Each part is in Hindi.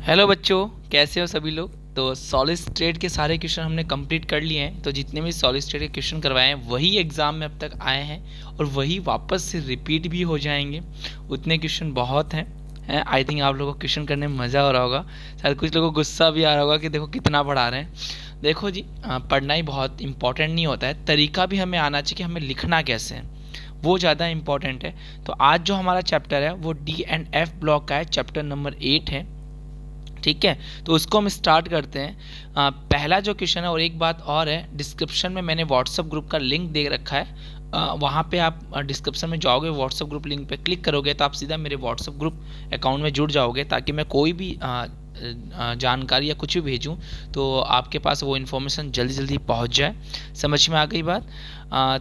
हेलो बच्चों, कैसे हो सभी लोग। तो सॉलिड स्टेट के सारे क्वेश्चन हमने कंप्लीट कर लिए हैं। तो जितने भी सॉलिड स्टेट के क्वेश्चन करवाए हैं वही एग्ज़ाम में अब तक आए हैं और वही वापस से रिपीट भी हो जाएंगे। उतने क्वेश्चन बहुत हैं। आई थिंक आप लोगों को क्वेश्चन करने में मज़ा हो रहा होगा। शायद कुछ लोगों को गुस्सा भी आ रहा होगा कि देखो कितना पढ़ा रहे हैं। देखो जी, पढ़ना ही बहुत इंपॉर्टेंट नहीं होता है, तरीका भी हमें आना चाहिए कि हमें लिखना कैसे है, वो ज़्यादा इंपॉर्टेंट है। तो आज जो हमारा चैप्टर है वो D&F ब्लॉक का है, चैप्टर नंबर 8 है। ठीक है, तो उसको हम स्टार्ट करते हैं। पहला जो क्वेश्चन है, और एक बात और है, डिस्क्रिप्शन में मैंने व्हाट्सअप ग्रुप का लिंक दे रखा है। वहाँ पे आप डिस्क्रिप्शन में जाओगे, व्हाट्सअप ग्रुप लिंक पे क्लिक करोगे तो आप सीधा मेरे व्हाट्सअप ग्रुप अकाउंट में जुड़ जाओगे, ताकि मैं कोई भी जानकारी या कुछ भी भेजूँ तो आपके पास वो इन्फॉर्मेशन जल्दी जल्दी पहुँच जाए। समझ में आ गई बात।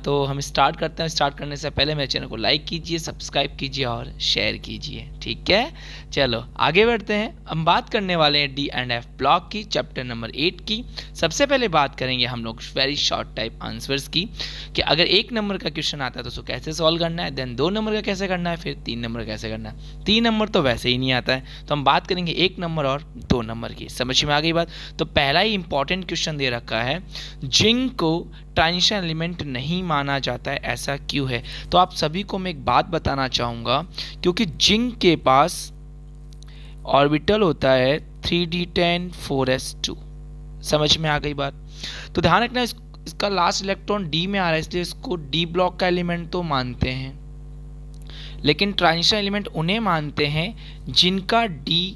तो हम स्टार्ट करते हैं। स्टार्ट करने से पहले मेरे चैनल को लाइक कीजिए, सब्सक्राइब कीजिए और शेयर कीजिए। ठीक है, चलो आगे बढ़ते हैं। हम बात करने वाले हैं D&F ब्लॉक की, चैप्टर नंबर 8 की। सबसे पहले बात करेंगे हम लोग वेरी शॉर्ट टाइप आंसर्स की, कि अगर 1 नंबर का क्वेश्चन आता है तो उसको कैसे सॉल्व करना है, देन 2 नंबर का कैसे करना है, फिर 3 नंबर का कैसे करना है। 3 नंबर तो वैसे ही नहीं आता है, तो हम बात करेंगे 1 नंबर और 2 नंबर की। समझ में आ गई बात। तो पहला ही इंपॉर्टेंट क्वेश्चन दे रखा है, जिंक को ट्रांजिशन एलिमेंट नहीं माना जाता है, ऐसा क्यों है। तो आप सभी को मैं एक बात बताना चाहूँगा, क्योंकि जिंक के पास ऑर्बिटल होता है 3d10 4s2। समझ में आ गई बात। तो ध्यान रखना, इसका लास्ट इलेक्ट्रॉन डी में आ रहा है, इसलिए इसको डी ब्लॉक का एलिमेंट तो मानते हैं, लेकिन ट्रांजिशन एलिमेंट उन्हें मानते हैं जिनका डी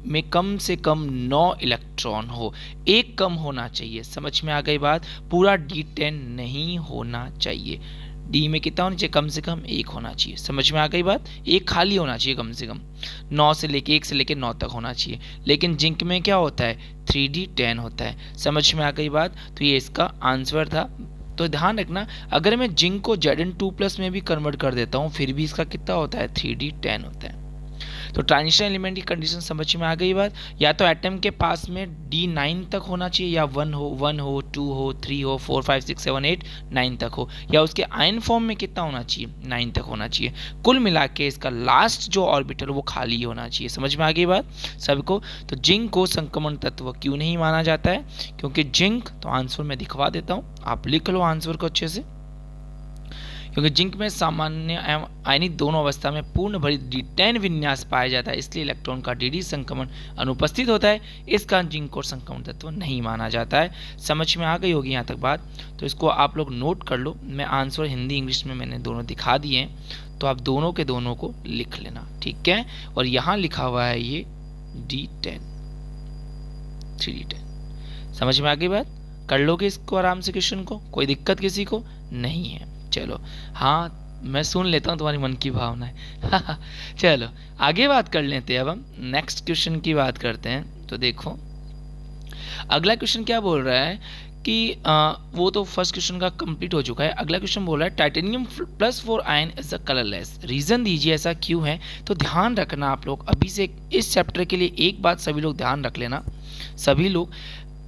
में कम से कम 9 इलेक्ट्रॉन हो। एक कम होना चाहिए। समझ में आ गई बात। पूरा D10 नहीं होना चाहिए। डी में कितना होना चाहिए, कम से कम 1 होना चाहिए। समझ में आ गई बात। एक खाली होना चाहिए कम से कम, 9 से लेके 1 से लेके 9 तक होना चाहिए। लेकिन जिंक में क्या होता है, 3d10 होता है। समझ में आ गई बात। तो ये इसका आंसर था। तो ध्यान रखना, अगर मैं जिंक को Zn2+ में भी कन्वर्ट कर देता हूँ फिर भी इसका कितना होता है, 3d10 होता है। तो ट्रांजिशन एलिमेंट की कंडीशन समझ में आ गई बात। या तो एटम के पास में D9 तक होना चाहिए, या 1 हो 2 हो 3 हो 4 5 6 7 8 9 तक हो, या उसके आयन फॉर्म में कितना होना चाहिए, 9 तक होना चाहिए। कुल मिला के इसका लास्ट जो ऑर्बिटल वो खाली होना चाहिए। समझ में आ गई बात सबको। तो जिंक को संक्रमण तत्व क्यों नहीं माना जाता है, क्योंकि जिंक, तो आंसर मैं दिखवा देता हूँ, आप लिख लो आंसर को अच्छे से। क्योंकि जिंक में सामान्य एवं आयनिक दोनों अवस्था में पूर्ण भरित D10 विन्यास पाया जाता है, इसलिए इलेक्ट्रॉन का dd संक्रमण अनुपस्थित होता है। इस कारण जिंक को संक्रमण तत्व नहीं माना जाता है। समझ में आ गई होगी यहाँ तक बात। तो इसको आप लोग नोट कर लो। मैं आंसर हिंदी इंग्लिश में मैंने दोनों दिखा दिए हैं, तो आप दोनों के दोनों को लिख लेना। ठीक है, और यहाँ लिखा हुआ है ये D10, 3d10। समझ में आ गई बात। कर लोगे इसको आराम से, क्वेश्चन को कोई दिक्कत किसी को नहीं है। चलो, हाँ मैं सुन लेता हूँ तुम्हारी मन की भावना है। चलो आगे बात कर लेते हैं। अब हम नेक्स्ट क्वेश्चन की बात करते हैं। तो देखो अगला क्वेश्चन क्या बोल रहा है कि वो तो फर्स्ट क्वेश्चन का कंप्लीट हो चुका है। अगला क्वेश्चन बोल रहा है titanium +4 ion is a colourless, reason दीजिए ऐसा क्यों है। तो ध्यान रखना आप लोग, अभी से इस चैप्टर के लिए एक बात सभी लोग ध्यान रख लेना। सभी लोग,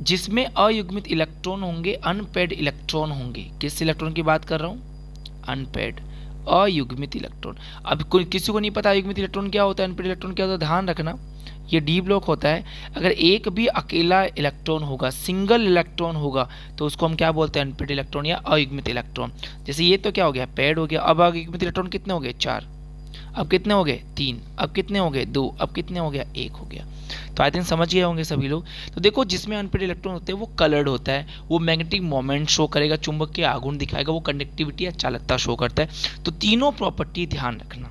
जिसमें अयुग्मित इलेक्ट्रॉन होंगे, अनपेड इलेक्ट्रॉन होंगे। किस इलेक्ट्रॉन की बात कर रहा हूँ, अनपेड, अयुग्मित इलेक्ट्रॉन। अब कोई किसी को नहीं पता अयुग्मित इलेक्ट्रॉन क्या होता है, अनपेड इलेक्ट्रॉन क्या होता है, ध्यान रखना। ये डी ब्लॉक होता है। अगर एक भी अकेला इलेक्ट्रॉन होगा, सिंगल इलेक्ट्रॉन होगा, तो उसको हम क्या बोलते हैं, अनपेड इलेक्ट्रॉन या अयुग्मित इलेक्ट्रॉन। जैसे ये तो क्या हो गया, पेड हो गया। अब अयुग्मित इलेक्ट्रॉन कितने हो गए, 4। अब कितने हो गए, 3। अब कितने हो गए, 2। अब कितने हो गया, 1 हो गया। तो आई थिंक समझ गए होंगे सभी लोग। तो देखो, जिसमें अनपेड इलेक्ट्रॉन होते हैं वो कलर्ड होता है, वो मैग्नेटिक मोमेंट शो करेगा, चुंबक के आघूर्ण दिखाएगा, वो कंडक्टिविटी या चालकता शो करता है। तो तीनों प्रॉपर्टी ध्यान रखना।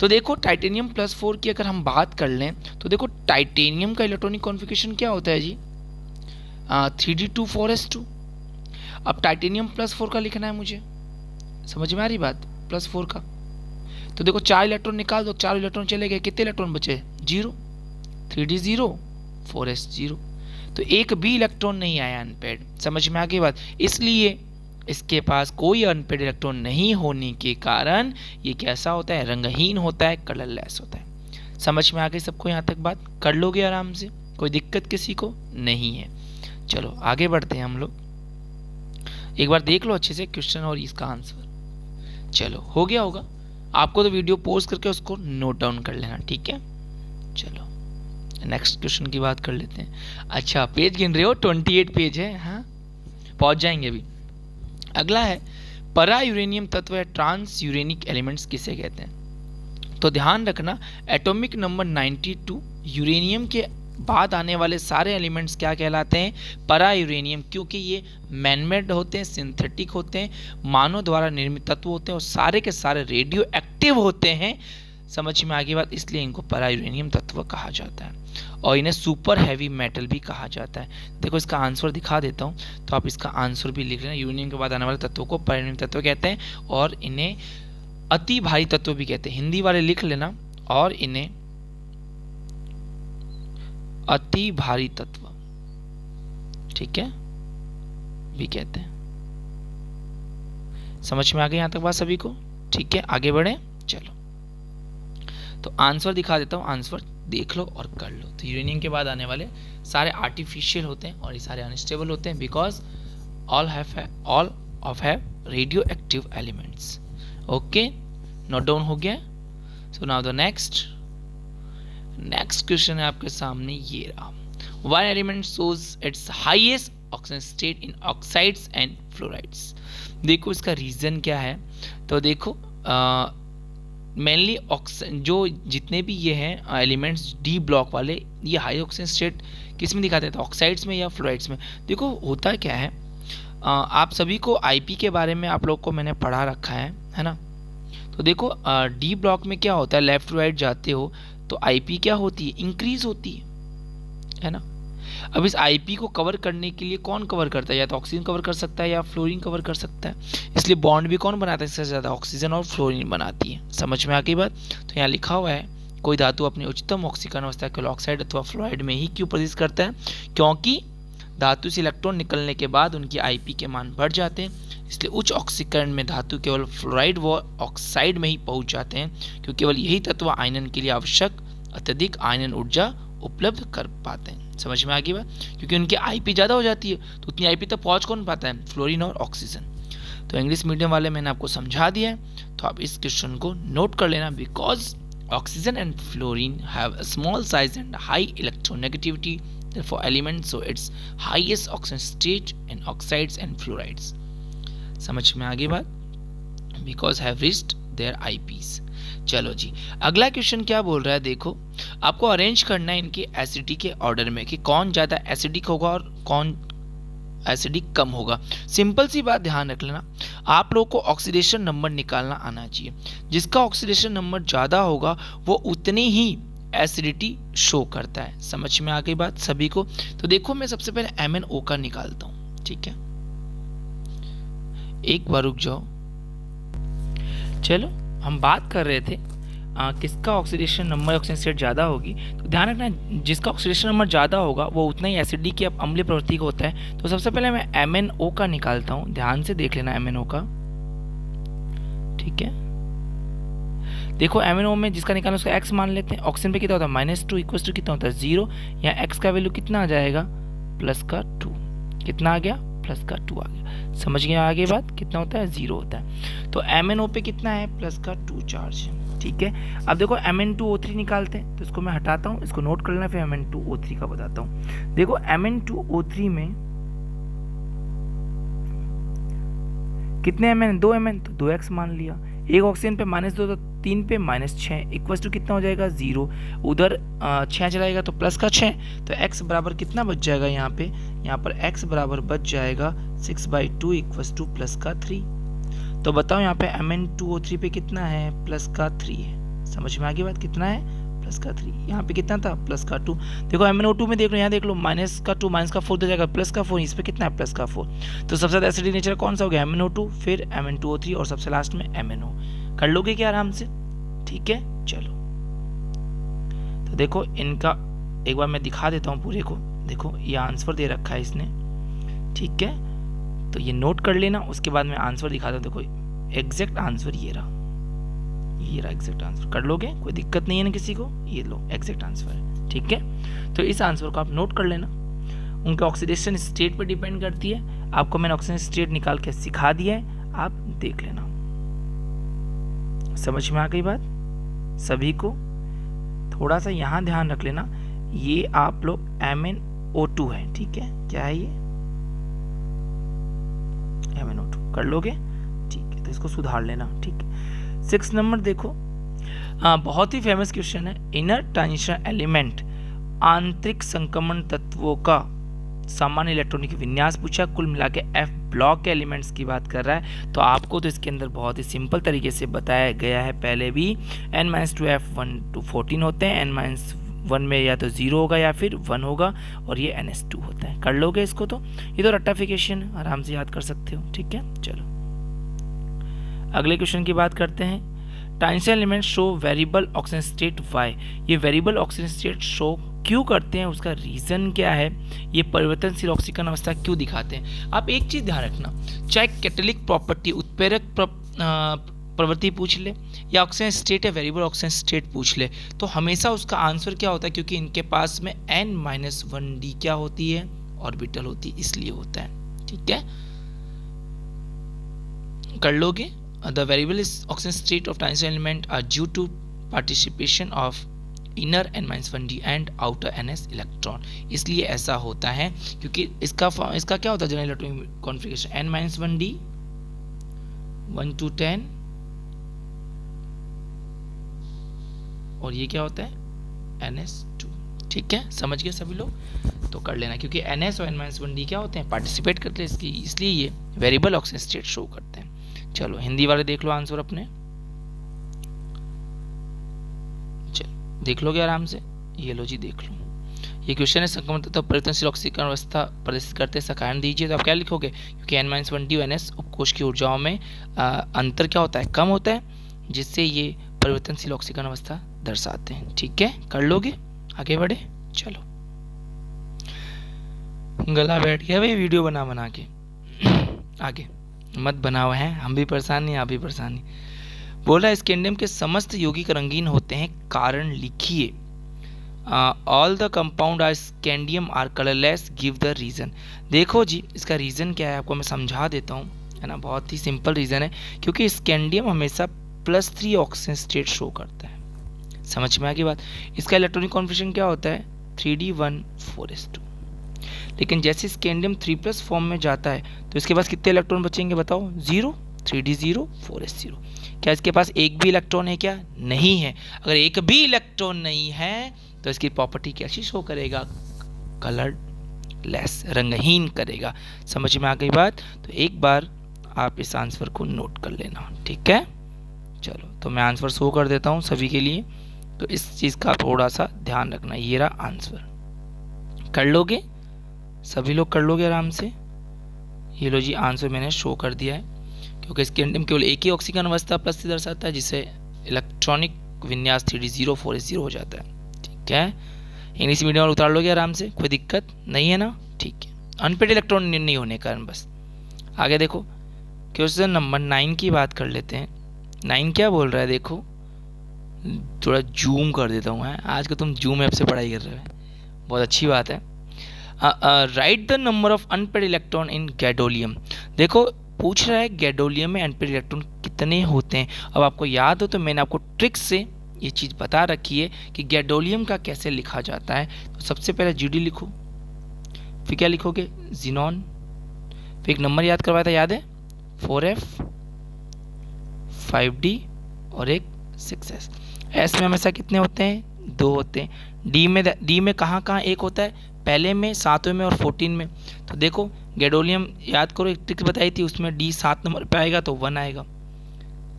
तो देखो टाइटेनियम +4 की अगर हम बात कर लें, तो देखो टाइटेनियम का इलेक्ट्रॉनिक कॉन्फ़िगरेशन क्या होता है जी, 3d2 4s2। अब टाइटेनियम +4 का लिखना है मुझे, समझ में आ रही बात, +4 का। तो देखो 4 इलेक्ट्रॉन निकाल दो, 4 इलेक्ट्रॉन चले गए, कितने इलेक्ट्रॉन बचे, 0, 3d 0 4s 0। तो एक भी इलेक्ट्रॉन नहीं आया अनपेड। समझ में आ गई बात। इसलिए इसके पास कोई अनपेड इलेक्ट्रॉन नहीं होने के कारण ये कैसा होता है, रंगहीन होता है, कलरलेस होता है। समझ में आ गई सबको यहाँ तक बात, कर लोगे आराम से, कोई दिक्कत किसी को नहीं है। चलो आगे बढ़ते हैं हम लोग। एक बार देख लो अच्छे से क्वेश्चन और इसका आंसर। चलो हो गया होगा, आपको तो वीडियो पॉज करके उसको नोट डाउन कर लेना। ठीक है, चलो नेक्स्ट क्वेश्चन की बात कर लेते हैं। अच्छा पेज गिन रहे हो, 28 पेज है, हाँ पहुंच जाएंगे अभी। अगला है परा यूरेनियम तत्व या ट्रांस यूरेनिक एलिमेंट्स किसे कहते हैं। तो ध्यान रखना एटॉमिक नंबर 92 यूरेनियम के बाद आने वाले सारे एलिमेंट्स क्या कहलाते हैं, परा यूरेनियम, क्योंकि ये मैनमेड होते हैं, सिंथेटिक होते हैं, मानव द्वारा निर्मित तत्व होते हैं और सारे के सारे रेडियो एक्टिव होते हैं। समझ में आगे बात, इसलिए इनको परा यूरेनियम तत्व कहा जाता है और इन्हें सुपर हैवी मेटल भी कहा जाता है। देखो इसका आंसर दिखा देता हूँ, तो आप इसका आंसर भी लिख लेना। यूरेनियम के बाद आने वाले तत्वों को परा यूरेनियम तत्व कहते हैं और इन्हें अति भारी तत्व भी कहते हैं। हिंदी वाले लिख लेना, और इन्हें अति भारी तत्व, ठीक है, भी कहते हैं। समझ में आ गई यहां तक बात सभी को, ठीक है आगे बढ़े। चलो तो आंसर दिखा देता हूँ, आंसर देख लो और कर लो। तो यूरेनियम के बाद आने वाले सारे आर्टिफिशियल होते हैं और ये सारे अनस्टेबल होते हैं, because all of have radio active elements. Okay note down हो गया। So now the next question है आपके सामने, ये रहा। One element shows it's highest oxygen state in oxides and fluorides. देखो इसका रीजन क्या है, तो देखो मेनली जो जितने भी ये हैं एलिमेंट्स डी ब्लॉक वाले, ये हाई ऑक्सीजन स्टेट किस में दिखाते हैं, तो ऑक्साइड्स में या फ्लोराइड्स में। देखो होता क्या है, आप सभी को आईपी के बारे में आप लोग को मैंने पढ़ा रखा है ना। तो देखो डी ब्लॉक में क्या होता है, लेफ्ट टू राइट जाते हो तो आईपी क्या होती है, इंक्रीज होती है ना। अब इस आईपी को कवर करने के लिए कौन कवर करता है, या तो ऑक्सीजन कवर कर सकता है या फ्लोरीन कवर कर सकता है। इसलिए बॉन्ड भी कौन बनाता है, इससे ज़्यादा ऑक्सीजन और फ्लोरीन बनाती है। समझ में आ गई बात। तो यहाँ लिखा हुआ है कोई धातु अपनी उच्चतम ऑक्सीकरण अवस्था केवल ऑक्साइड अथवा फ्लोराइड में ही क्यों प्रदर्शित करता है, क्योंकि धातु से इलेक्ट्रॉन निकलने के बाद उनकी आईपी के मान बढ़ जाते हैं। इसलिए उच्च ऑक्सीकरण में धातु केवल फ्लोराइड व ऑक्साइड में ही पहुंच जाते हैं, क्योंकि केवल यही तत्व आयनन के लिए आवश्यक अत्यधिक आयनन ऊर्जा उपलब्ध कर पाते हैं। समझ में आ गई बात, क्योंकि उनकी आईपी ज़्यादा हो जाती है, तो उतनी आईपी तक पहुंच कौन पाता है, फ्लोरीन और ऑक्सीजन। तो इंग्लिश मीडियम वाले मैंने आपको समझा दिया है, तो आप इस क्वेश्चन को नोट कर लेना। Because oxygen and fluorine have a small size and high electronegativity, therefore elements so its highest oxygen state in oxides and fluorides। समझ में आ गई बात, because have reached their IPs। चलो जी अगला क्वेश्चन क्या बोल रहा है, देखो आपको अरेंज करना है इनके एसिडिटी के ऑर्डर में कि कौन ज़्यादा एसिडिक होगा और कौन एसिडिक कम होगा। सिंपल सी बात ध्यान रख लेना, आप लोग को ऑक्सीडेशन नंबर निकालना आना चाहिए। जिसका ऑक्सीडेशन नंबर ज़्यादा होगा वो उतनी ही एसिडिटी शो करता है। समझ में आ गई बात सभी को। तो देखो मैं सबसे पहले MnO का निकालता हूं, ठीक है, एक बार रुक जाओ। चलो हम बात कर रहे थे किसका ऑक्सीडेशन नंबर ऑक्सीजन स्टेट ज़्यादा होगी। तो ध्यान रखना जिसका ऑक्सीडेशन नंबर ज़्यादा होगा वो उतना ही एसिडिक या अम्लीय प्रवृत्ति का होता है। तो सबसे पहले मैं MnO का निकालता हूँ, ध्यान से देख लेना MnO का, ठीक है। देखो MnO में जिसका निकालना उसका x मान लेते हैं। ऑक्सीजन पे कितना होता है -2 इक्वल टू कितना होता है 0। यहाँ x का वैल्यू कितना आ जाएगा +2, कितना आ गया +2 आ गया। समझ गए आगे बात, कितना होता है 0 होता है। तो MnO पे कितना है +2 चार्ज, ठीक है। अब देखो Mn2O3 निकालते हैं, तो इसको मैं हटाता हूँ, इसको नोट कर लेना, फिर Mn2O3 का बताता हूँ। देखो Mn2O3 में कितने Mn, 2 Mn, तो 2x मान लिया। एक ऑक्सीजन पे -2 तो 3 पे -6 इक्वल टू कितना हो जाएगा 0। उधर 6 चलाएगा तो +6, तो x बराबर कितना बच जाएगा यहाँ पर x बराबर बच जाएगा 6/2 इक्वल टू +3। तो बताओ यहाँ पे Mn2O3 पे कितना है +3 है। समझ में आ गई बात, कितना है +3। यहाँ पे कितना था +2। देखो MnO2 में देख लो, यहाँ देख लो -2 -4 हो जाएगा +4, इस पे कितना है +4। तो सबसे ज्यादा एसिडिक नेचर कौन सा हो गया MnO2, फिर Mn2O3 और सबसे लास्ट में MnO। कर लोगे क्या आराम से, ठीक है। चलो तो देखो इनका एक बार मैं दिखा देता हूँ पूरे को। देखो ये आंसर दे रखा है इसने, ठीक है, तो ये नोट कर लेना। उसके बाद मैं आंसर दिखाता हूँ। देखो एग्जैक्ट आंसर ये रहा एग्जैक्ट आंसर, कर लोगे, कोई दिक्कत नहीं है ना किसी को। ये लो एग्जैक्ट आंसर है, ठीक है। तो इस आंसर को आप नोट कर लेना। उनके ऑक्सीडेशन स्टेट पर डिपेंड करती है। आपको मैंने ऑक्सीजन स्टेट निकाल के सिखा दिया है, आप देख लेना। समझ में आ गई बात सभी को। थोड़ा सा यहाँ ध्यान रख लेना, ये आप लोग MnO2 है, ठीक है, क्या है ये MnO2 कर लोगे, ठीक है, तो इसको सुधार लेना, ठीक है। 6 नंबर देखो, बहुत ही फेमस क्वेश्चन है, इनर ट्रांजिशन एलिमेंट आंतरिक संक्रमण तत्वों का सामान्य इलेक्ट्रॉनिक विन्यास पूछा, कुल मिला के F ब्लॉक के एलिमेंट्स की बात कर रहा है। तो आपको तो इसके अंदर बहुत ही सिंपल तरीके से बताया गया है पहले भी, n-2 F1 to 14 होते हैं, n-1 में या तो 0 होगा या फिर 1 होगा, और ये NS2 होता है। कर लोगे इसको, तो ये तो रट्टाफिकेशन आराम से याद कर सकते हो, ठीक है। चलो अगले क्वेश्चन की बात करते हैं। Transition element show variable oxygen state why, ये वेरिएबल ऑक्सीजन स्टेट शो क्यों करते हैं, उसका रीजन क्या है, ये परिवर्तनशील ऑक्सीकरण अवस्था क्यों दिखाते हैं। आप एक चीज ध्यान रखना, चाहे कैटालिटिक प्रॉपर्टी उत्प्रेरक प्रवृत्ति पूछ ले या ऑक्सीजन स्टेट या वेरिएबल ऑक्सीजन स्टेट पूछ ले, तो हमेशा उसका आंसर क्या होता है, क्योंकि इनके पास में n-1d क्या होती है, ऑर्बिटल होती है, इसलिए होता है, ठीक है। कर लोगे। The variable oxygen state of transition element are due to participation of inner n-1d and outer ns electron, इसलिए ऐसा होता है क्योंकि इसका क्या होता है general electronic configuration, n-1d 1 to 10, और ये क्या होता है ns2, ठीक है, समझ गए सभी लोग, तो कर लेना, क्योंकि ns और n-1d क्या होते हैं, पार्टिसिपेट करते हैं इसकी, इसलिए ये वेरिएबल ऑक्सीजन स्टेट शो करते हैं। चलो हिंदी वाले देख लो आंसर अपने, चलो देख लोगे आराम से, ये लो जी देख लो, ये क्वेश्चन है संक्रमण तत्व परिवर्तनशील ऑक्सीकरण अवस्था प्रदर्शित करते हैं, कारण दीजिए, तो आप क्या लिखोगे, क्योंकि n-1d और ns उपकोष की ऊर्जाओं में अंतर क्या होता है, कम होता है, जिससे ये परिवर्तनशील ऑक्सीकरण अवस्था दर्शाते हैं, ठीक है। कर लोगे, आगे बढ़े। चलो गला बैठ गया भाई वीडियो बना बना के, आगे मत बनाओ है, हम भी परेशान नहीं, आप भी परेशान नहीं। बोला स्कैंडियम के समस्त यौगिक रंगीन होते हैं, कारण लिखिए। All the compound are scandium are colourless, give the reason. देखो जी इसका रीजन क्या है, आपको मैं समझा देता हूँ, है ना, बहुत ही सिंपल रीजन है, क्योंकि स्कैंडियम हमेशा +3 ऑक्सीजन स्टेट शो करता है, समझ में आ गई बात। इसका इलेक्ट्रॉनिक कॉन्फ़िगरेशन क्या होता है, 3d14s2, लेकिन जैसे स्कैंडियम 3+ फॉर्म में जाता है तो इसके पास कितने इलेक्ट्रॉन बचेंगे बताओ, 0, 3d0 4s0। क्या इसके पास एक भी इलेक्ट्रॉन है क्या, नहीं है। अगर एक भी इलेक्ट्रॉन नहीं है तो इसकी प्रॉपर्टी कैसी शो करेगा, कलरलेस, रंगहीन करेगा, समझ में आ गई बात। तो एक बार आप इस आंसर को नोट कर लेना, ठीक है। चलो तो मैं आंसर शो कर देता हूँ सभी के लिए, तो इस चीज़ का थोड़ा सा ध्यान रखना। ये रहा आंसर, कर लोगे सभी लोग, कर लोगे आराम से। ये लो जी आंसर मैंने शो कर दिया है, क्योंकि स्कैंडियम केवल एक ही ऑक्सीकरण अवस्था प्लस से दर्शाता है, जिससे इलेक्ट्रॉनिक विन्यास 3d0 4s0 हो जाता है, ठीक है। इंग्लिश मीडियम में उतार लोगे आराम से, कोई दिक्कत नहीं है ना, ठीक है, अनपेड इलेक्ट्रॉन नहीं होने के कारण बस। आगे देखो क्वेश्चन नंबर 9 की बात कर लेते हैं। 9 क्या बोल रहा है, देखो थोड़ा जूम कर देता हूँ, है आज का तुम जूम ऐप से पढ़ाई कर रहे हो, बहुत अच्छी बात है। Right the number of unpaired electron in gadolinium. देखो पूछ रहा है गैडोलियम में अनपेड इलेक्ट्रॉन कितने होते हैं। अब आपको याद हो तो मैंने आपको ट्रिक से ये चीज़ बता रखी है कि गैडोलियम का कैसे लिखा जाता है। तो सबसे पहले GD लिखो, फिर क्या लिखोगे, जिनॉन, फिर एक नंबर याद करवाया था, याद है 4f 5d और एक 6s। s में हमेशा कितने होते हैं, 2 होते हैं। डी में कहाँ कहाँ एक होता है, पहले में, 7वें में और 14 में। तो देखो गैडोलियम याद करो, एक ट्रिक बताई थी उसमें, D 7 नंबर पे आएगा तो 1 आएगा,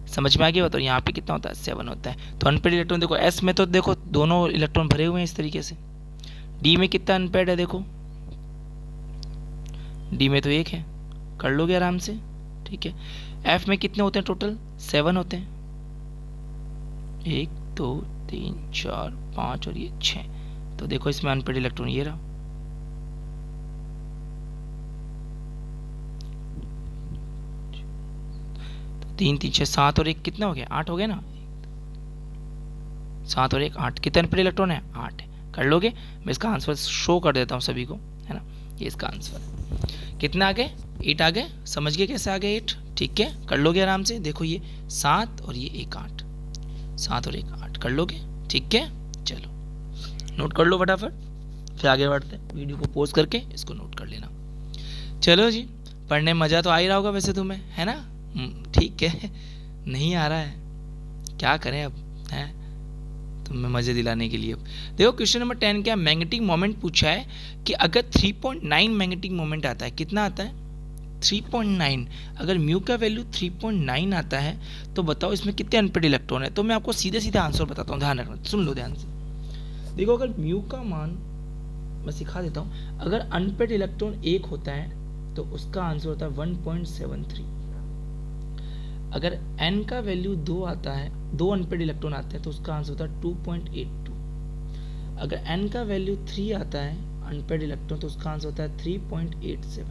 समझ में आ गया। तो यहाँ पे कितना होता है, 7 होता है। तो अनपेड इलेक्ट्रॉन देखो S में तो देखो दोनों इलेक्ट्रॉन भरे हुए हैं इस तरीके से। D में कितना अनपेड है, देखो D में तो 1 है, कर लोगे आराम से, ठीक है। F में कितने होते हैं टोटल, 7 होते हैं, 1 2 3 4 5 और ये 6। तो देखो इसमें अनपेड इलेक्ट्रॉन ये रहा, तो 3 3 6 7 और 1 कितना हो गया, 8 हो गया ना, 7 और 1 8। कितने अनपेड इलेक्ट्रॉन है, 8 है। कर लोगे, मैं इसका आंसर शो कर देता हूँ सभी को, है ना। ये इसका आंसर कितना आ गए, 8 आ गए, समझ गए कैसे आ गए 8, ठीक है। कर लोगे आराम से, देखो ये 7 और ये 1 8, 7 और 1 8, कर लोगे, ठीक है। चलो नोट कर लो फटाफट, फिर आगे बढ़ते हैं। वीडियो को पॉज करके इसको नोट कर लेना। चलो जी, पढ़ने में मज़ा तो आ ही रहा होगा वैसे तुम्हें, है ना? ठीक है। नहीं आ रहा है, क्या करें अब, है तुम्हें मज़े दिलाने के लिए। अब देखो क्वेश्चन नंबर 10 क्या, मैग्नेटिक मोमेंट पूछा है कि अगर 3.9 मैग्नेटिक मोमेंट आता है, कितना आता है? 3.9। अगर म्यू का वैल्यू 3.9 आता है तो बताओ इसमें कितने अनपेड इलेक्ट्रॉन है। तो मैं आपको सीधे सीधे आंसर बताता हूँ, ध्यान रखना, सुन लो ध्यान से। देखो अगर म्यू का मान मैं सिखा देता हूँ, अगर अनपेड इलेक्ट्रॉन 1 होता है तो उसका आंसर होता है 1.73। अगर n का वैल्यू 2 आता है, 2 अनपेड इलेक्ट्रॉन आते हैं तो उसका आंसर होता है 2.82। अगर n का वैल्यू 3 आता है अनपेड इलेक्ट्रॉन तो उसका आंसर होता है 3.87।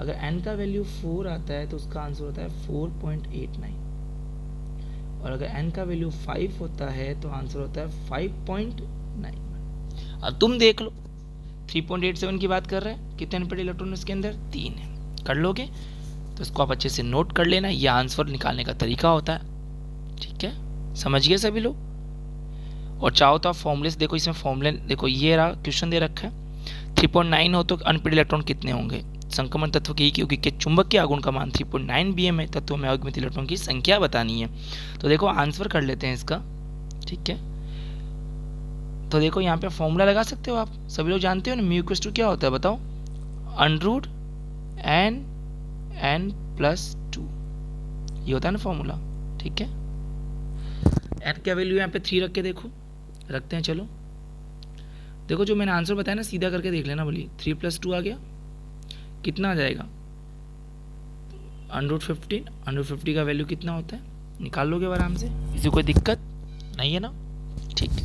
अगर n का वैल्यू 4 आता है तो उसका आंसर होता है 4.89। और अगर n का वैल्यू 5 होता है तो आंसर होता है 5.91। अब तुम देख लो, 3.87 की बात कर रहे हैं, कितने अनपेड इलेक्ट्रॉन इसके अंदर? 3 है। कर लोगे तो इसको आप अच्छे से नोट कर लेना, ये आंसर निकालने का तरीका होता है। ठीक है, समझ गए सभी लोग? और चाहो तो आप फॉर्मूले से देखो, इसमें फॉर्मूले देखो, ये रहा क्वेश्चन दे रखा है, 3.9 हो तो अनपेड इलेक्ट्रॉन कितने होंगे? संक्रमण तत्व की क्योंकि के चुंबक के आघूर्ण का मान 3.9 bm है, तत्व में अयुग्मित इलेक्ट्रॉन की संख्या बतानी है। तो देखो आंसर कर लेते हैं इसका। ठीक है, तो देखो यहाँ पे फॉर्मूला लगा सकते हो आप, सभी लोग जानते हो ना, म्यू इक्वल्स टू क्या होता है बताओ? अंडर n+2, ये होता है ना फॉर्मूला। ठीक है, n का वैल्यू यहाँ पे 3 रख के देखो, रखते हैं। चलो देखो जो मैंने आंसर बताया ना, सीधा करके देख लेना, बोलिए 3+2 आ गया, कितना आ जाएगा? √15। √50 का वैल्यू कितना होता है? निकाल लोगे आराम से, किसी कोई दिक्कत नहीं है ना? ठीक है,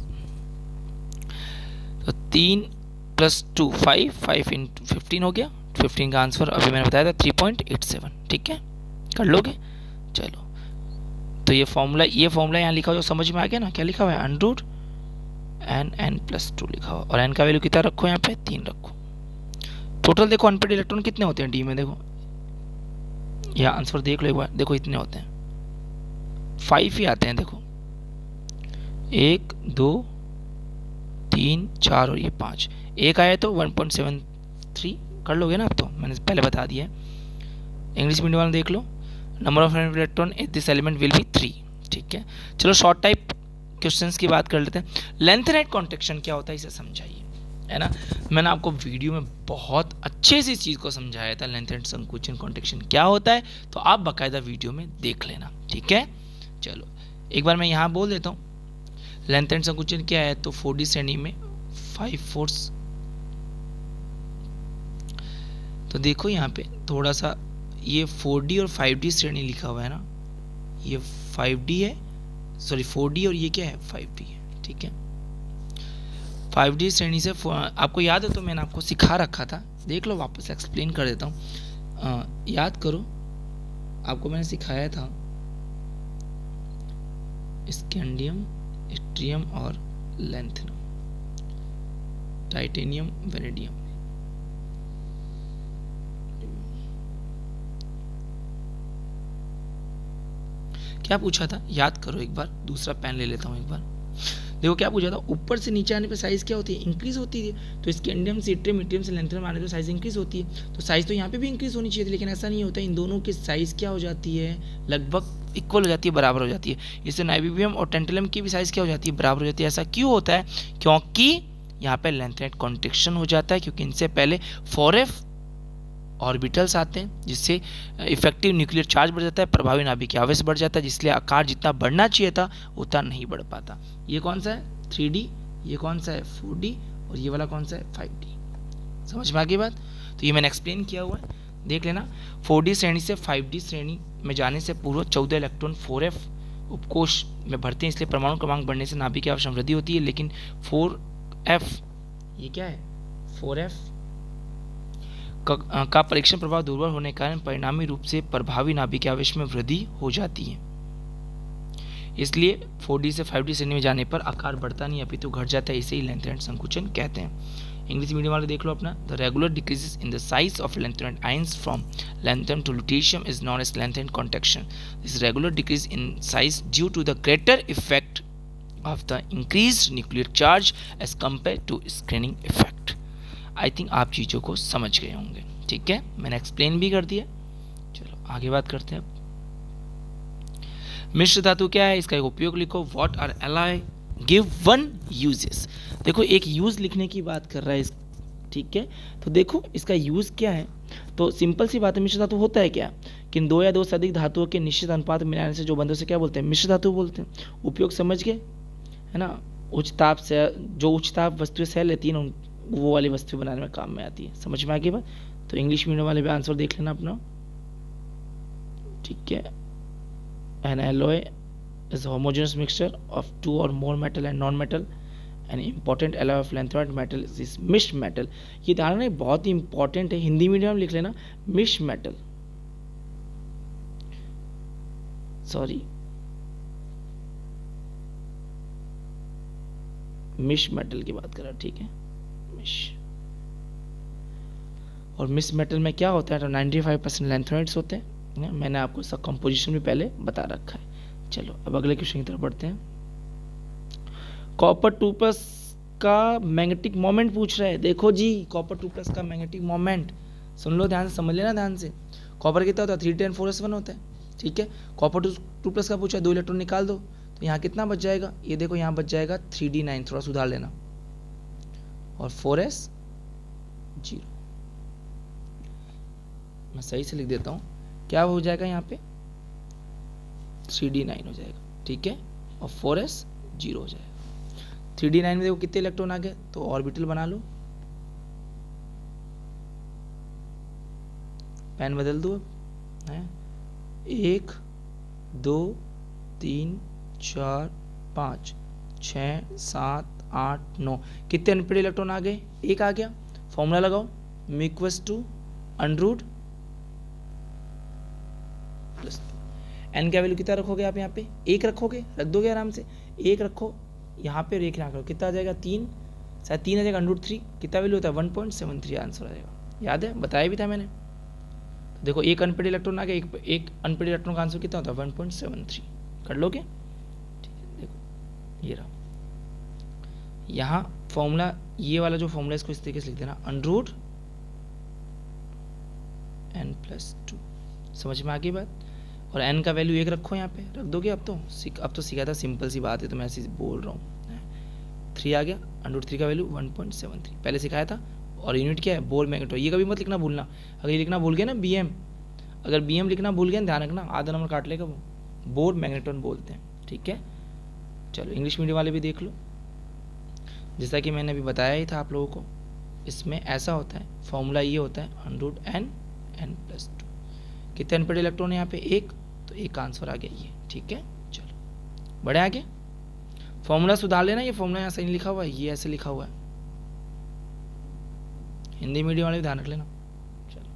तो 3+2 5, 5 × 15 हो गया। 15 का आंसर अभी मैंने बताया था 3.87। ठीक है, कर लोगे? चलो, तो ये फॉर्मूला यहाँ लिखा हुआ जो समझ में आ गया ना, क्या लिखा हुआ है? n+2 लिखा हुआ, और n का वैल्यू कितना रखो? यहाँ पे 3 रखो। टोटल देखो अनपेड इलेक्ट्रॉन कितने होते हैं डी में, देखो यह आंसर देख लो एक बार, देखो इतने होते हैं, 5 ही आते हैं। देखो 1 2 3 4 और ये 5, एक आया तो 1.73 कर लोगे ना? अब तो मैंने पहले बता दिया है। इंग्लिश मीडियम वाला देख लो, number of electron in this element will be 3। ठीक है, चलो शॉर्ट टाइप क्वेश्चंस की बात कर लेते हैं। लेंथेनाइट कॉन्ट्रैक्शन क्या होता है, इसे समझाइए, है ना? मैंने आपको वीडियो में बहुत अच्छे से इस चीज़ को समझाया था, लेंथेनाइट संकुचन कॉन्ट्रैक्शन क्या होता है, तो आप बाकायदा वीडियो में देख लेना। ठीक है, चलो एक बार मैं यहाँ बोल देता हूँ, लेंथेनाइट संकुचन क्या है? तो 4D श्रेणी में 5 फोर्स। तो देखो यहाँ पे थोड़ा सा ये 4D और 5D श्रेणी लिखा हुआ है ना, ये 5D है, सॉरी 4D, और ये क्या है? 5D है। ठीक है, 5D श्रेणी से आपको याद है तो मैंने आपको सिखा रखा था, देख लो, वापस एक्सप्लेन कर देता हूँ, याद करो, आपको मैंने सिखाया था स्कैंडियम, स्ट्रियम और लैंथेनम, टाइटेनियम, वेनेडियम। क्या पूछा था याद करो एक बार, दूसरा पेन ले लेता हूँ एक बार। देखो क्या पूछा था, ऊपर से नीचे आने पे साइज क्या होती है? इंक्रीज होती है। तो स्कैंडियम से इट्रियम, इट्रियम से लैंथेनम आने पे साइज इंक्रीज होती है, तो साइज तो यहाँ पे भी इंक्रीज होनी चाहिए थी, लेकिन ऐसा नहीं होता। इन दोनों की साइज क्या हो जाती है? लगभग इक्वल हो जाती है, बराबर हो जाती है। इससे नाइबियम और टेंटलम की भी साइज क्या हो जाती है? बराबर हो जाती है। ऐसा क्यों होता है? क्योंकि यहाँ पे लेंथेनाइट कॉन्ट्रैक्शन हो जाता है, क्योंकि इनसे पहले 4f ऑर्बिटल्स आते हैं, जिससे इफेक्टिव न्यूक्लियर चार्ज बढ़ जाता है, प्रभावी नाभिकीय आवेश बढ़ जाता है, जिसलिए आकार जितना बढ़ना चाहिए था उतना नहीं बढ़ पाता। ये कौन सा है? 3D, ये कौन सा है? 4D, और ये वाला कौन सा है? 5D। समझ में आ गई बात? तो ये मैंने एक्सप्लेन किया हुआ है, देख लेना। 4D श्रेणी से 5D श्रेणी में जाने से पूर्व 14 इलेक्ट्रॉन 4f उपकोष में भरते हैं, इसलिए परमाणु क्रमांक बढ़ने से नाभिकीय आवेश में वृद्धि होती है। लेकिन 4f, ये क्या है? 4f का परीक्षण प्रभाव दुर्बल होने के कारण परिणामी रूप से प्रभावी नाभिकीय आवेश में वृद्धि हो जाती है। इसलिए 4D से 5D श्रेणी में जाने पर आकार बढ़ता नहीं, अपितु घट जाता है। इसे ही लेंथेनाइट संकुचन कहते हैं। इंग्लिश मीडियम वाले देख लो अपना, the regular decreases in the size of lanthanide ions from lanthanum to lutetium is known as lanthanide contraction. This regular decrease in size due to the greater of the increased nuclear charge as compared to screening effect. I think आप चीज़ों को समझ गए होंगे, ठीक है, मैंने एक्सप्लेन भी कर दिया। चलो आगे बात करते हैं अब। मिश्र धातु क्या है, इसका एक उपयोग लिखो। What are alloy, give one uses. देखो एक यूज लिखने की बात कर रहा है, ठीक है, तो देखो इसका यूज क्या है। तो सिंपल सी बात है, मिश्र धातु होता है क्या कि दो या दो से अधिक धातुओं के निश्चित अनुपात में मिलाने से जो बंधों से क्या बोलते हैं, मिश्र धातु बोलते हैं। उपयोग समझ गए, है ना। उच्च ताप से जो उच्च ताप वस्तुएं सह लेती हैं वो वाली वस्तु बनाने में काम में आती है। समझ में आ गई बात। तो इंग्लिश मीडियम वाले भी आंसर देख लेना अपना, ठीक है। An alloy is homogeneous mixture of two or more metal and non metal. An important alloy of lanthanide metal is mixed metal. ये धारणा बहुत ही इंपॉर्टेंट है, हिंदी मीडियम में लिख लेना mixed metal, sorry mixed metal की बात कर रहा, ठीक है, और मिक्स मेटल में क्या होता है, तो 95% लैंथोनाइट्स होते हैं। मैंने आपको इसका कंपोजिशन भी पहले बता रखा है। चलो अब अगले क्वेश्चन की तरफ बढ़ते हैं। कॉपर 2+ का मैग्नेटिक मोमेंट पूछ रहा है। देखो जी कॉपर 2+ का मैग्नेटिक मोमेंट सुन लो ध्यान से, समझ लेना ध्यान से। कॉपर कितना होता है, 310 होता है, ठीक है। कॉपर 2+ का पूछा, 2 इलेक्ट्रॉन निकाल दो, तो यहाँ कितना बच जाएगा, ये देखो यहाँ बच जाएगा 3d9, थोड़ा सुधार लेना, और 4s0। मैं सही से लिख देता हूँ, क्या हो जाएगा यहाँ पे 3d9 हो जाएगा, ठीक है, और 4s0 हो जाएगा। 3d9 में देखो कितने इलेक्ट्रॉन आ गए, तो ऑर्बिटल बना लो, पेन बदल दो, 1 2 3 4 5 6 7 8 9, कितने अनपेड इलेक्ट्रॉन आ गए, एक आ गया। फॉर्मूला लगाओ, m=2 अंडर प्लस 2। एन का वैल्यू कितना रखोगे आप, यहाँ पे 1 रखोगे, रख दोगे आराम से, 1 रखो यहाँ पे और 1 यहाँ करो, कितना आ जाएगा 3, शायद 3 आ जाएगा √3, कितना वैल्यू होता है 1.73 आंसर आ जाएगा। याद है, बताया भी था मैंने। तो देखो एक अनपेड इलेक्ट्रॉन आ गया, एक अनपेड इलेक्ट्रॉन का आंसर कितना होता है 1.73, कर लोगे, ठीक है। देखो ये रहा, यहाँ फॉर्मूला, ये वाला जो फॉर्मूला इसको इस तरीके से लिख देना, √n+2। समझ में आ गई बात। और n का वैल्यू 1 रखो, यहाँ पे रख दोगे। अब तो सीखा था, सिंपल सी बात है, तो मैं ऐसे बोल रहा हूँ। 3 आ गया, √3 का वैल्यू 1.73 पहले सिखाया था। और यूनिट क्या है, बोर मैग्नेटो। ये कभी मत लिखना भूलना, अगर ये लिखना भूल गया ना BM, अगर BM लिखना भूल गया ध्यान रखना, आधा नंबर काट लेगा वो। बोर मैग्नेटोन बोलते हैं, ठीक है। चलो इंग्लिश मीडियम वाले भी देख लो, जैसा कि मैंने अभी बताया ही था आप लोगों को। इसमें ऐसा होता है, फॉर्मूला ये होता है √n+2। कितने अनपेड इलेक्ट्रॉन है यहाँ पे, 1, तो 1 आंसर आ गया ये, ठीक है। चलो बढ़े आगे, फॉर्मूला सुधार लेना, ये फॉर्मूला यहाँ सही लिखा हुआ है, ये ऐसे लिखा हुआ है, हिंदी मीडियम वाले भी ध्यान रख लेना। चलो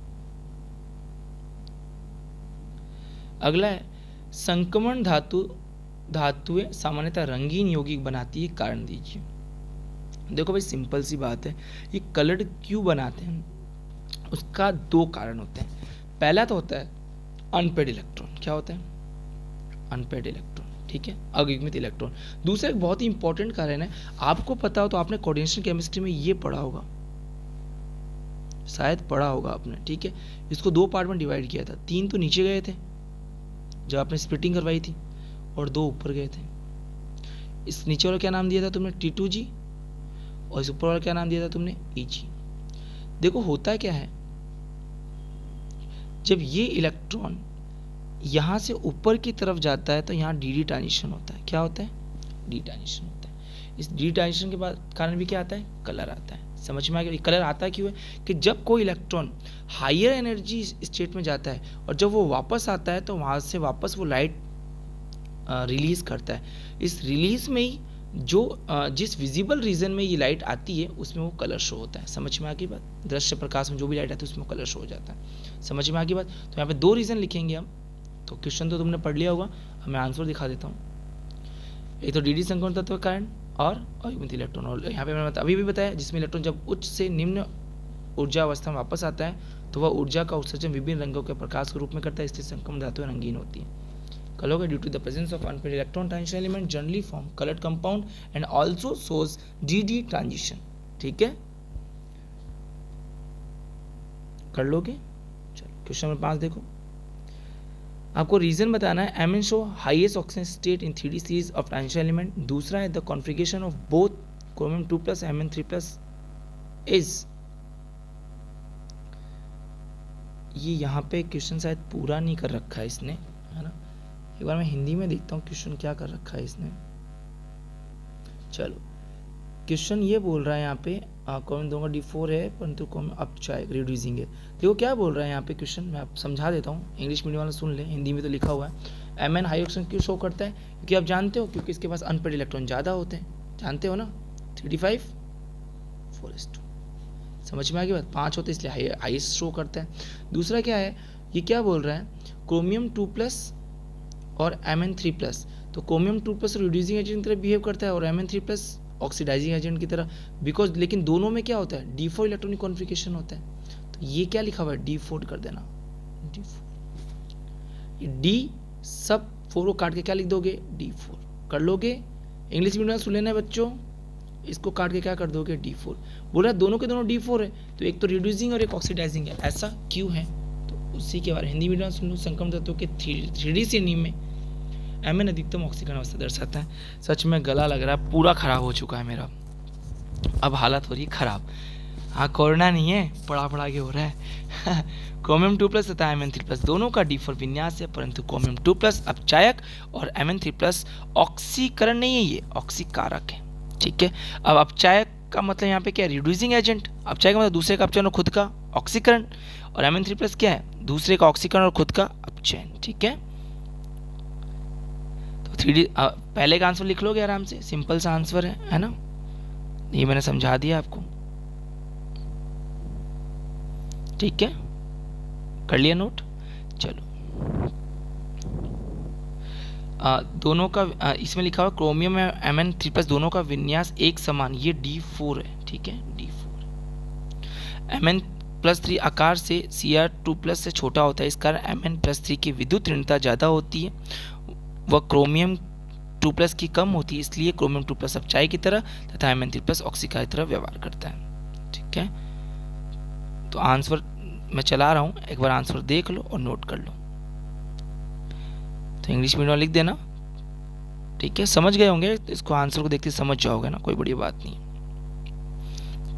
अगला है, संक्रमण धातुएं सामान्यतः रंगीन यौगिक बनाती है, कारण दीजिए। देखो भाई सिंपल सी बात है, ये कलर्ड क्यों बनाते हैं, उसका 2 कारण होते हैं। पहला तो होता है अनपेड इलेक्ट्रॉन, क्या होता है अनपेड इलेक्ट्रॉन, ठीक है, अयुग्मित इलेक्ट्रॉन। दूसरा एक बहुत ही इंपॉर्टेंट कारण है, आपको पता हो तो आपने कोऑर्डिनेशन केमिस्ट्री में ये पढ़ा होगा, शायद पढ़ा होगा आपने, ठीक है। इसको 2 पार्ट में डिवाइड किया था, 3 तो नीचे गए थे जब आपने स्प्लिटिंग करवाई थी, और 2 ऊपर गए थे। इस नीचे वाला क्या नाम दिया था तुमने, T2G, और इस ऊपर वाला क्या नाम दिया था तुमने, EG। देखो होता क्या है, जब ये इलेक्ट्रॉन यहाँ से ऊपर की तरफ जाता है तो यहाँ डी ट्रांजिशन होता है, क्या होता है, डी ट्रांजिशन होता है। इस डी ट्रांजिशन के बाद कारण भी क्या आता है, कलर आता है। समझ में आ गया, कलर आता क्यों है कि जब कोई इलेक्ट्रॉन हायर एनर्जी स्टेट में जाता है और जब वो वापस आता है तो वहाँ से वापस वो लाइट रिलीज करता है। इस रिलीज में ही जो जिस विजिबल रीजन में ये लाइट आती है उसमें वो कलर शो होता है। समझ में आ गई बात, दृश्य प्रकाश में जो भी लाइट आती है उसमें कलर शो हो जाता है। समझ में आ गई बात। तो यहाँ पे 2 रीजन लिखेंगे हम, तो क्वेश्चन तो तुमने पढ़ लिया होगा, मैं आंसर दिखा देता हूँ। एक तो डी संक्रमण तत्व के कारण और अयुग्मित इलेक्ट्रॉन, और यहाँ पे मैंने अभी भी बताया जिसमें इलेक्ट्रॉन जब उच्च से निम्न ऊर्जा अवस्था में वापस आता है तो वह ऊर्जा का उत्सर्जन विभिन्न रंगों के प्रकाश के रूप में करता है, इसलिए संक्रमण धातुएं रंगीन होती हैं। कर लोगे due to the presence of unpaired electron transition element generally form coloured compound and also shows d transition. ठीक है, कर लोगे। चलो क्वेश्चन नंबर 5 देखो, आपको रीजन बताना है MN show highest oxygen state in 3D series of transition element. दूसरा है the configuration of both chromium 2+ Mn3+ is. ये यहाँ पे क्वेश्चन शायद पूरा नहीं कर रखा है इसने, है ना। एक बार मैं हिंदी में देखता हूँ क्वेश्चन क्या कर रखा है इसने। चलो क्वेश्चन ये बोल रहा है यहाँ पे क्रोमियम दोनों का D4 है परंतु क्रोमियम अपचायक रिड्यूसिंग है। देखो क्या बोल रहा है यहाँ पे क्वेश्चन, मैं आप समझा देता हूँ, इंग्लिश मीडियम वाला सुन ले, हिंदी में तो लिखा हुआ है। Mn हाई ऑक्सीजन क्यों शो करता है, क्योंकि आप जानते हो क्योंकि इसके पास अनपेड इलेक्ट्रॉन ज़्यादा होते हैं, जानते हो ना, 3d5 4s2, समझ में आ गई बात, 5 होते इसलिए हाईएस्ट शो करता है। दूसरा क्या है, ये क्या बोल रहा है, क्रोमियम 2+ और Mn3+, तो क्रोमियम 2+ रिड्यूसिंग एजेंट की तरह बिहेव करता है और Mn3+ ऑक्सीडाइजिंग एजेंट की तरह, बिकॉज लेकिन दोनों में क्या होता है, D4 इलेक्ट्रॉनिक कॉन्फ़िगरेशन होता है। तो ये क्या लिखा हुआ है, D4 कर देना, D4, D सब 4 को काट के क्या लिख दोगे, D4 कर लोगे। इंग्लिश मीडियम सुन लेना है बच्चों, इसको काट के क्या कर दोगे, D4। बोला दोनों के दोनों D4 है, तो एक तो रिड्यूसिंग और एक ऑक्सीडाइजिंग है, ऐसा क्यों है, तो उसी के बारे में हिंदी मीडियम सुन लो। संक्रमण तत्वों के 3D श्रेणी में Mn अधिकतम ऑक्सीकरण अवस्था दर्शाता है। सच में गला लग रहा है, पूरा खराब हो चुका है मेरा, अब हालत हो रही है खराब। हाँ कोरोना नहीं है, पढ़ा के हो रहा है। क्रोमियम 2+ तथा Mn3+ दोनों का D4 विन्यास है, परंतु क्रोमियम 2+ अपचायक और Mn3+ ऑक्सीकरण नहीं है, ये ऑक्सीकारक है। ठीक है, अब अपचायक का मतलब यहाँ पे क्या है, रिड्यूसिंग एजेंट। अपचायक का मतलब दूसरे का अपचयन और खुद का ऑक्सीकरण, और Mn3+ क्या है, दूसरे का ऑक्सीकरण और खुद का अपचयन। ठीक है, तो 3D पहले का आंसर लिख लोगे आराम से, सिंपल सा आंसर है ना, ये मैंने समझा दिया आपको। ठीक है, कर लिया नोट। चलो दोनों का इसमें लिखा हुआ क्रोमियम और Mn3+ दोनों का विन्यास एक समान, ये D4 है। ठीक है, D4। Mn+3 आकार से Cr2+ से छोटा होता है, इस कारण Mn+3 की विद्युत ऋणता ज़्यादा होती है, वह क्रोमियम 2+ की कम होती है, इसलिए क्रोमियम 2+ अपचाय की तरह तथा Mn3+ ऑक्सीकार की तरह व्यवहार करता है। ठीक है, तो आंसर मैं चला रहा हूँ, एक बार आंसर देख लो और नोट कर लो। तो इंग्लिश मीडियम लिख देना। ठीक है, समझ गए होंगे, तो इसको आंसर को देखते समझ जाओगे ना, कोई बड़ी बात नहीं।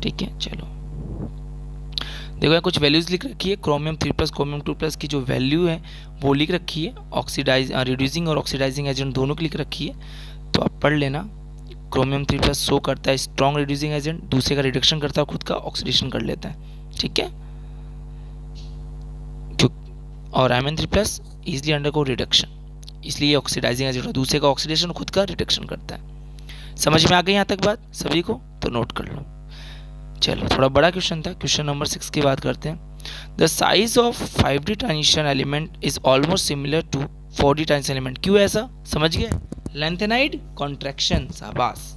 ठीक है, चलो देखो कुछ वैल्यूज लिख रखी है, क्रोमियम 3+ क्रोमियम 2+ की जो वैल्यू है वो लिख रखी है, रिड्यूसिंग और ऑक्सीडाइजिंग एजेंट दोनों की लिख रखी है, तो आप पढ़ लेना। क्रोमियम 3+ शो करता है स्ट्रॉन्ग रिड्यूसिंग एजेंट, दूसरे का रिडक्शन करता है, खुद का ऑक्सीडेशन कर लेता है। ठीक है, और Mn3+ इजिली अंडरगो रिडक्शन, इसलिए ऑक्सीडाइजिंग एजेंट है, दूसरे का ऑक्सीडेशन खुद का रिडक्शन करता है। समझ में आ गई यहाँ तक बात सभी को, तो नोट कर लो। चलो थोड़ा बड़ा क्वेश्चन था, क्वेश्चन नंबर 6 की बात करते हैं। The size of 5D transition element is almost similar to 4D transition element. क्यों ऐसा, समझ गए, लेंथेनाइड कॉन्ट्रैक्शन, शाबाश।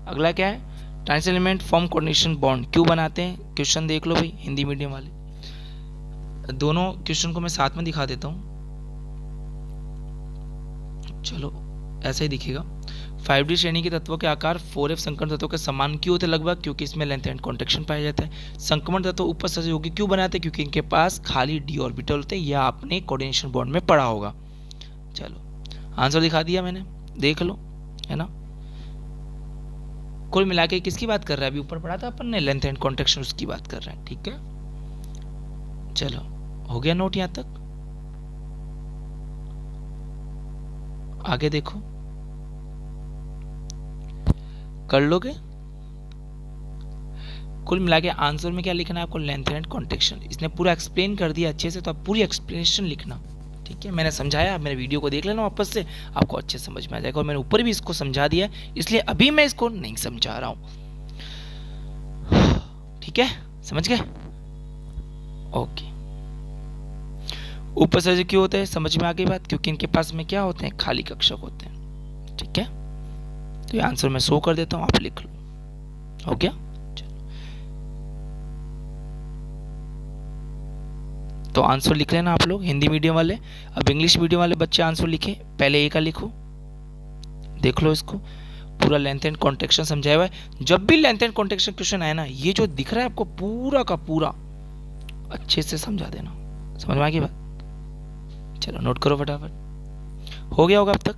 अगला क्या है, transition element form coordination bond क्यों बनाते हैं, क्वेश्चन देख लो भाई हिंदी मीडियम वाले। दोनों क्वेश्चन को मैं साथ में दिखा देता हूँ, चलो ऐसा ही दिखेगा। 5D श्रेणी के तत्वों के आकार 4f संक्रमण तत्वों के समान क्यों होते लगभग, क्योंकि इसमें लेंथ एंड कॉन्ट्रैक्शन पाया जाता है। संक्रमण तत्व ऊपर सहयोगी क्यों बनाते हैं, क्योंकि इनके पास खाली d ऑर्बिटल होते हैं, यह आपने कोऑर्डिनेशन बॉन्ड में पढ़ा होगा। चलो आंसर दिखा दिया मैंने, देख लो, है ना। कुल मिला के किसकी बात कर रहा है, अभी ऊपर पढ़ा था अपन ने, लेंथ एंड कॉन्ट्रैक्शन, उसकी बात कर रहे हैं। ठीक है, चलो हो गया नोट यहां तक, आगे देखो कर लोगे। कुल मिला के आंसर में क्या लिखना है आपको, लेंथ एंड कॉन्ट्रैक्शन। इसने पूरा एक्सप्लेन कर दिया अच्छे से, तो आप पूरी एक्सप्लेनेशन लिखना। ठीक है, मैंने समझाया, आप मेरे वीडियो को देख लेना वापस से, आपको अच्छे से समझ में आ जाएगा। और मैंने ऊपर भी इसको समझा दिया, इसलिए अभी मैं इसको नहीं समझा रहा हूं। ठीक है, समझ गए, ओके। उपसर्जक क्यों होते हैं, समझ में आ गई बात, क्योंकि इनके पास में क्या होते हैं, खाली कक्षक होते हैं। ठीक है, तो ये आंसर मैं शो कर देता हूं, आप लिख लो, हो गया। तो आंसर लिख लेना आप लोग, हिंदी मीडियम वाले। अब इंग्लिश मीडियम वाले बच्चे आंसर लिखें। पहले ए का लिखो, देख लो इसको, पूरा लेंथ एंड कॉन्ट्रेक्शन समझाया हुआ है। जब भी लेंथ एंड कॉन्ट्रेक्शन क्वेश्चन आए ना, ये जो दिख रहा है आपको पूरा का पूरा अच्छे से समझा देना। समझ में आ गई बात? चलो नोट करो फटाफट। हो गया होगा अब तक?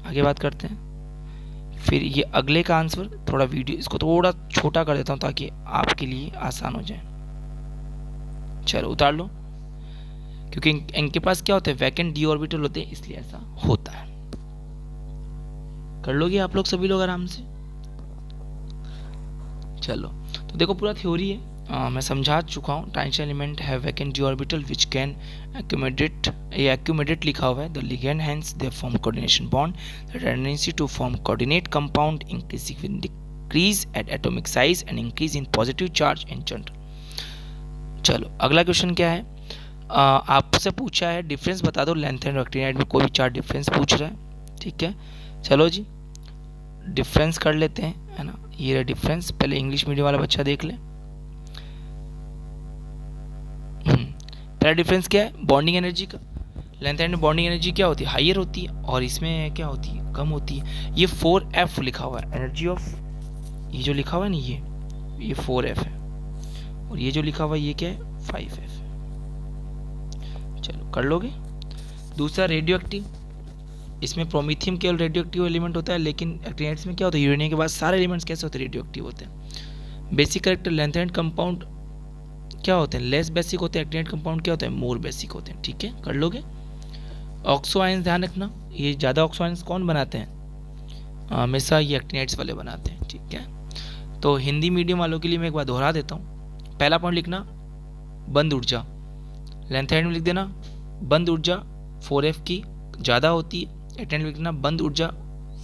आगे बात करते हैं। फिर ये अगले का आंसर, थोड़ा वीडियो इसको थोड़ा छोटा कर देता हूँ ताकि आपके लिए आसान हो जाए। चलो उतार लो, क्योंकि इनके पास क्या होता है, वैकेंट डी ऑर्बिटल होते हैं, इसलिए ऐसा होता है। कर लोगे आप लोग सभी लोग आराम से? चलो तो देखो पूरा थ्योरी है, मैं समझा चुका हूँ। टाइंशन एलिमेंट है vacant D orbital which can accumulate, ये accumulate लिखा हुआ है, the ligand hence they form coordination bond, the tendency to form coordinate compound increasing with decrease at atomic size and increase in positive charge in general। चलो अगला क्वेश्चन क्या है, आपसे पूछा है डिफरेंस बता दो लेंथ एंड एक्टिनाइड में, कोई भी चार डिफरेंस पूछ रहा है, ठीक है। चलो जी डिफरेंस कर लेते हैं, है ना। ये रहा डिफरेंस, पहले इंग्लिश मीडियम वाला बच्चा देख ले। पहला डिफरेंस क्या है, बॉन्डिंग एनर्जी का। लेंथ एंड बॉन्डिंग एनर्जी क्या होती है, हायर होती है, और इसमें क्या होती है, कम होती है। ये 4F लिखा हुआ है, एनर्जी ऑफ, ये जो लिखा हुआ है ना, ये 4F है, और ये जो लिखा हुआ है ये क्या है, 5F। चलो कर लोगे। दूसरा रेडियो एक्टिव, इसमें प्रोमीथियम केवल रेडियो एक्टिव एलिमेंट होता है, लेकिन एक्टिनाइड्स में क्या होता है, यूरेनियम के बाद सारे एलिमेंट्स कैसे होते हैं, रेडियो एक्टिव होते हैं। Basic character length and compound क्या होते हैं, लेस बेसिक होते हैं। एक्टिनाइड कंपाउंड क्या होते हैं, मोर बेसिक होते हैं, ठीक है। कर लोगे। ऑक्सो आयंस ध्यान रखना, ये ज़्यादा ऑक्सो आयंस कौन बनाते हैं, हमेशा ये एक्टिनाइड्स वाले बनाते हैं, ठीक है। तो हिंदी मीडियम वालों के लिए मैं एक बार दोहरा देता हूँ। पहला पॉइंट लिखना बंद ऊर्जा, लेंथ एंड में लिख देना बंद ऊर्जा 4F की ज़्यादा होती है, एक्टिनाइड में लिखना बंद ऊर्जा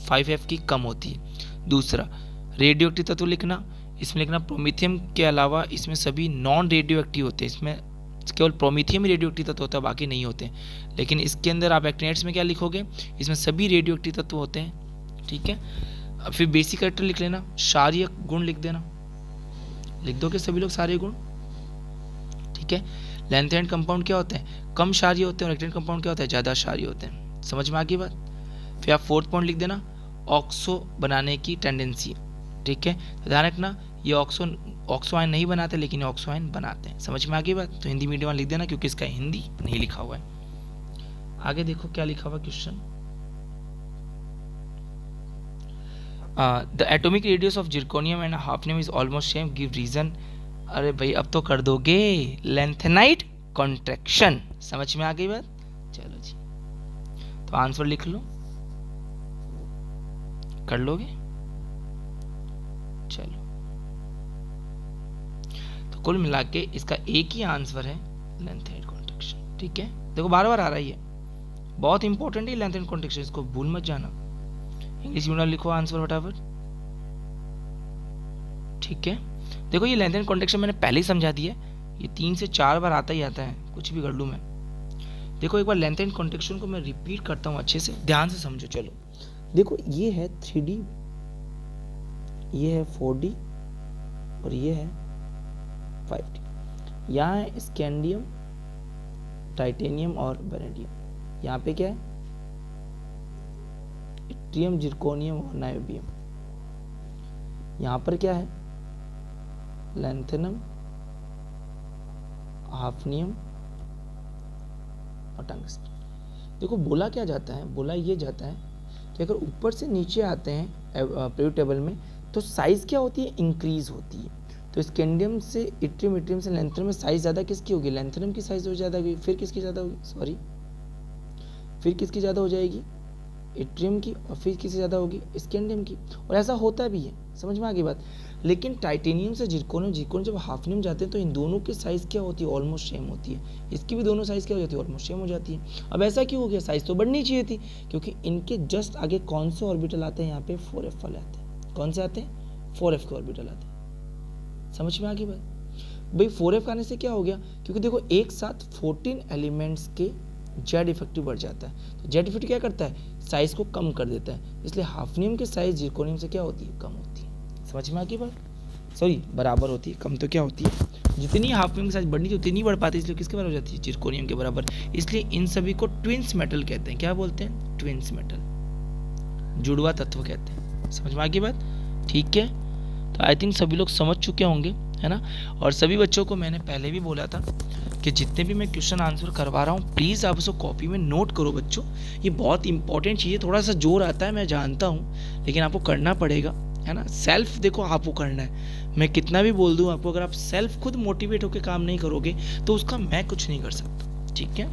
5F की कम होती है। दूसरा रेडियो एक्टिव तत्व लिखना, इसमें लिखना प्रोमीथियम के अलावा इसमें सभी नॉन रेडियो एक्टिव होते हैं, इसमें केवल प्रोमीथियम ही रेडियो एक्टिव तत्व होता है, बाकी नहीं होते। लेकिन इसके अंदर आप एक्टिनाइड्स में क्या लिखोगे, इसमें सभी रेडियो एक्टिव तत्व होते हैं, ठीक है। अब फिर बेसिक कैरेक्टर लिख लेना, क्षारीय गुण लिख देना, लिख दो कि सभी लोग सारे गुण, ठीक है। लेंथ एंड कंपाउंड क्या होते हैं, कम क्षारीय होते हैं, और एक्टिनाइड कंपाउंड क्या होता है, ज़्यादा क्षारीय होते हैं। समझ में आ गई बात? फिर आप फोर्थ पॉइंट लिख देना ऑक्सो बनाने की टेंडेंसी, ठीक है। तो ध्यान रखना ये ऑक्सो आयन नहीं बनाते, लेकिन ऑक्सो आयन बनाते हैं। समझ में आ गई बात? तो हिंदी मीडियम लिख देना, क्योंकि इसका हिंदी नहीं लिखा हुआ है। आगे देखो क्या लिखा हुआ question, the atomic radius of zirconium and hafnium is almost same, give reason. अरे भाई अब तो कर दोगे, लेंथेनाइड कॉन्ट्रैक्शन। समझ में आ गई बात? चलो जी तो आंसर लिख लो, कर लोगे। चलो तो कुल मिला के इसका एक ही आंसर है, लेंथेनाइड कॉन्ट्रैक्शन, ठीक है। देखो बार बार आ रहा है, ये बहुत इंपॉर्टेंट है लेंथेनाइड कॉन्ट्रैक्शन, इसको भूल मत जाना। इंग्लिश में लिखो आंसर फटाफट, ठीक है। देखो ये लेंथेनाइड कॉन्ट्रैक्शन मैंने पहले ही समझा दिया, ये 3 से 4 बार आता ही आता है, कुछ भी कर लूँ मैं। देखो एक बार लेंथेनाइड कॉन्ट्रैक्शन को मैं रिपीट करता हूँ, अच्छे से ध्यान से समझो। चलो देखो ये है 3D, ये है 4D, और ये है 5D। यहाँ है स्कैंडियम, टाइटेनियम और वेनेडियम। यहाँ पे क्या है, इट्रियम, जिरकोनियम और नायोबियम। यहाँ पर क्या है, लैंथेनम, हाफनियम और टंगस्टन। देखो बोला क्या जाता है, बोला ये जाता है कि अगर ऊपर से नीचे आते हैं पीरियड टेबल में, तो साइज़ क्या होती है, इंक्रीज होती है। तो स्कैंडियम से इट्रियम, इट्रियम से लैंथेनम में साइज़ ज़्यादा किसकी होगी, लैंथेनम की साइज़ ज़्यादा होगी। फिर किसकी ज़्यादा होगी, सॉरी, फिर किसकी ज़्यादा हो जाएगी, इट्रियम की, और फिर किसकी ज़्यादा होगी, स्कैंडियम की। और ऐसा होता भी है, समझ में आ गई बात। लेकिन टाइटेनियम से जिरकोनियम जब हाफनियम जाते हैं, तो इन दोनों की साइज़ क्या होती है, ऑलमोस्ट सेम होती है। इसकी भी दोनों साइज़ क्या हो जाती है, ऑलमोस्ट सेम हो जाती है। अब ऐसा क्यों हो गया, साइज़ तो बढ़नी चाहिए थी, क्योंकि इनके जस्ट आगे कौन से ऑर्बिटल आते हैं, यहाँ पे 4F वाले आते हैं। कौन से आते हैं, 4F के ऑर्बिटल आते हैं। समझ में आ गई बात भाई। 4F आने से क्या हो गया, क्योंकि देखो एक साथ 14 एलिमेंट्स के जेड इफेक्टिव बढ़ जाता है। तो जेड इफेक्टिव क्या करता है, साइज को कम कर देता है, इसलिए हाफनियम की साइज जिरकोनियम से क्या होती है, कम होती है। समझ में आ गई बात? सॉरी बराबर होती है, कम तो क्या होती है, जितनी हाफ वेव की साइज बढ़नी थी उतनी बढ़ पाती है, इसलिए किसके बराबर हो जाती है, जिरकोनियम के बराबर। इसलिए इन सभी को ट्विंस मेटल कहते हैं। क्या बोलते हैं, ट्विंस मेटल, जुड़वा तत्व कहते हैं। समझ में आ गई बात, ठीक है। तो आई थिंक सभी लोग समझ चुके होंगे, है ना। और सभी बच्चों को मैंने पहले भी बोला था कि जितने भी मैं क्वेश्चन आंसर करवा रहा हूँ प्लीज़ आप उसको कॉपी में नोट करो बच्चों, ये बहुत इंपॉर्टेंट चीज़ है। थोड़ा सा जोर आता है मैं जानता हूँ, लेकिन आपको करना पड़ेगा, है ना। सेल्फ देखो आपको करना है, मैं कितना भी बोल दूँ आपको, अगर आप सेल्फ खुद मोटिवेट होकर काम नहीं करोगे तो उसका मैं कुछ नहीं कर सकता, ठीक है।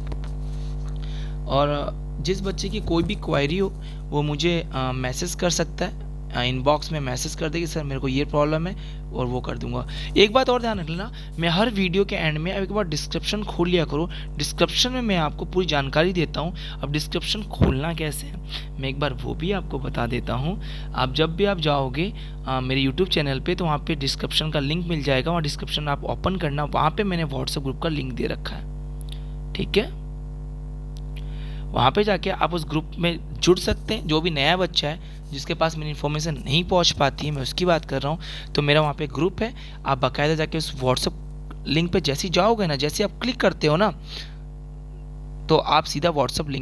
और जिस बच्चे की कोई भी क्वेरी हो वो मुझे मैसेज कर सकता है, इनबॉक्स में मैसेज कर दे कि सर मेरे को ये प्रॉब्लम है, और वो कर दूंगा। एक बात और ध्यान रखना, मैं हर वीडियो के एंड में अब एक बार डिस्क्रिप्शन खोल लिया करो, डिस्क्रिप्शन में मैं आपको पूरी जानकारी देता हूँ। अब डिस्क्रिप्शन खोलना कैसे है मैं एक बार वो भी आपको बता देता हूँ। आप जब भी आप जाओगे मेरे यूट्यूब चैनल पे तो वहाँ पे डिस्क्रिप्शन का लिंक मिल जाएगा, वहाँ डिस्क्रिप्शन आप ओपन करना, वहाँ पे मैंने व्हाट्सएप ग्रुप का लिंक दे रखा है, ठीक है। वहाँ पे जाके आप उस ग्रुप में जुड़ सकते हैं। जो भी नया बच्चा है जिसके पास मेरी इन्फॉर्मेशन नहीं पहुँच पाती है, मैं उसकी बात कर रहा हूँ, तो मेरा वहाँ पे ग्रुप है, आप बाकायदा जाके उस व्हाट्सएप लिंक पे जैसे ही जाओगे ना, जैसे आप क्लिक करते हो ना, तो आप सीधा व्हाट्सएप लिंक